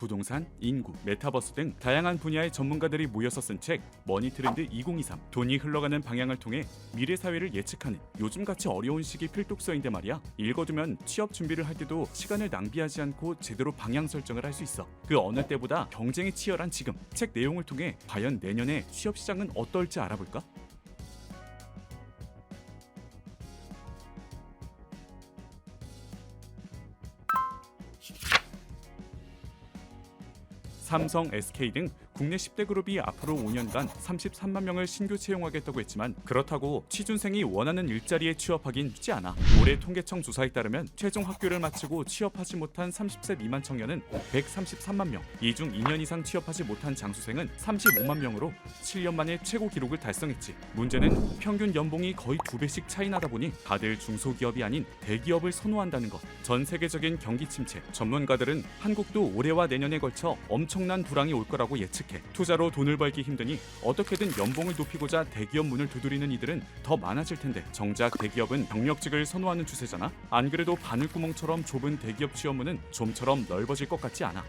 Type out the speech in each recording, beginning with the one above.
부동산, 인구, 메타버스 등 다양한 분야의 전문가들이 모여서 쓴 책 머니트렌드 2023. 돈이 흘러가는 방향을 통해 미래 사회를 예측하는 요즘같이 어려운 시기 필독서인데 말이야. 읽어두면 취업 준비를 할 때도 시간을 낭비하지 않고 제대로 방향 설정을 할 수 있어. 그 어느 때보다 경쟁이 치열한 지금, 책 내용을 통해 과연 내년에 취업 시장은 어떨지 알아볼까? 삼성, SK 등 국내 10대 그룹이 앞으로 5년간 33만 명을 신규 채용하겠다고 했지만 그렇다고 취준생이 원하는 일자리에 취업하긴 쉽지 않아. 올해 통계청 조사에 따르면 최종 학교를 마치고 취업하지 못한 30세 미만 청년은 133만 명, 이 중 2년 이상 취업하지 못한 장수생은 35만 명으로 7년 만에 최고 기록을 달성했지. 문제는 평균 연봉이 거의 2배씩 차이 나다 보니 다들 중소기업이 아닌 대기업을 선호한다는 것. 전 세계적인 경기 침체, 전문가들은 한국도 올해와 내년에 걸쳐 엄청난 불황이 올 거라고 예측. 투자로 돈을 벌기 힘드니 어떻게든 연봉을 높이고자 대기업 문을 두드리는 이들은 더 많아질 텐데 정작 대기업은 경력직을 선호하는 추세잖아. 안 그래도 바늘구멍처럼 좁은 대기업 취업문은 좀처럼 넓어질 것 같지 않아.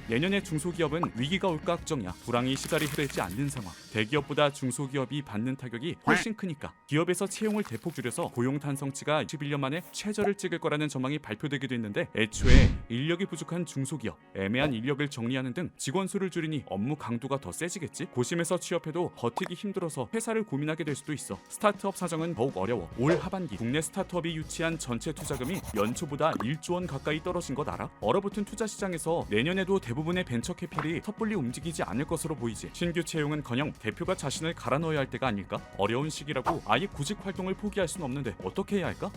내년에 중소기업은 위기가 올까 걱정이야. 불황이 시달이 흐르지 않는 상황. 대기업보다 중소기업이 받는 타격이 훨씬 크니까. 기업에서 채용을 대폭 줄여서 고용 탄성치가 21년 만에 최저를 찍을 거라는 전망이 발표되기도 했는데 애초에 인력이 부족한 중소기업, 애매한 인력을 정리하는 등 직원 수를 줄이니 업무 강도가 더 세지겠지. 고심해서 취업해도 버티기 힘들어서 회사를 고민하게 될 수도 있어. 스타트업 사정은 더욱 어려워. 올 하반기 국내 스타트업이 유치한 전체 투자금이 연초보다 1조 원 가까이 떨어진 것 알아? 얼어붙은 투자 시장에서 내년에도 대부분의 벤처 캐피탈이 섣불리 움직이지 않을 것으로 보이지. 신규 채용은커녕 대표가 자신을 갈아 넣어야 할 때가 아닐까? 어려운 시기라고 아예 구직 활동을 포기할 수는 없는데 어떻게 해야 할까?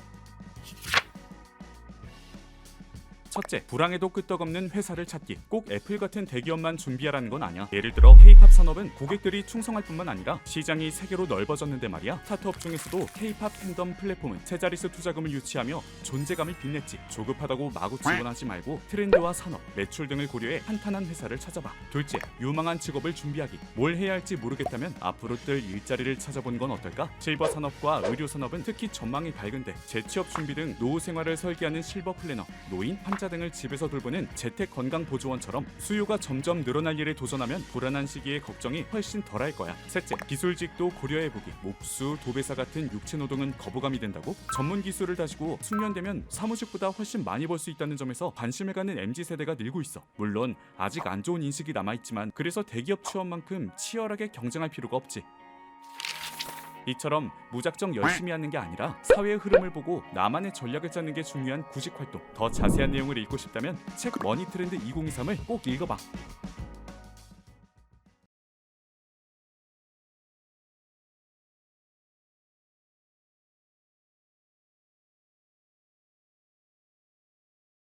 첫째, 불황에도 끄떡없는 회사를 찾기. 꼭 애플 같은 대기업만 준비하라는 건 아니야. 예를 들어 K-팝 산업은 고객들이 충성할 뿐만 아니라 시장이 세계로 넓어졌는데 말이야. 스타트업 중에서도 K-팝 팬덤 플랫폼은 세자릿수 투자금을 유치하며 존재감을 빛냈지. 조급하다고 마구 지원하지 말고 트렌드와 산업, 매출 등을 고려해 탄탄한 회사를 찾아봐. 둘째, 유망한 직업을 준비하기. 뭘 해야 할지 모르겠다면 앞으로 뜰 일자리를 찾아보는 건 어떨까? 실버 산업과 의료 산업은 특히 전망이 밝은데 재취업 준비 등 노후 생활을 설계하는 실버 플래너, 노인, 환자 등을 집에서 돌보는 재택 건강보조원처럼 수요가 점점 늘어날 일에 도전하면 불안한 시기에 걱정이 훨씬 덜할 거야. 셋째, 기술직도 고려해보기. 목수, 도배사 같은 육체노동은 거부감이 된다고? 전문 기술을 다지고 숙련되면 사무직보다 훨씬 많이 벌 수 있다는 점에서 관심을 갖는 MZ세대가 늘고 있어. 물론 아직 안 좋은 인식이 남아있지만 그래서 대기업 취업만큼 치열하게 경쟁할 필요가 없지. 이처럼 무작정 열심히 하는 게 아니라 사회의 흐름을 보고 나만의 전략을 짜는 게 중요한 구직 활동. 더 자세한 내용을 읽고 싶다면 책 머니트렌드 2023을 꼭 읽어봐.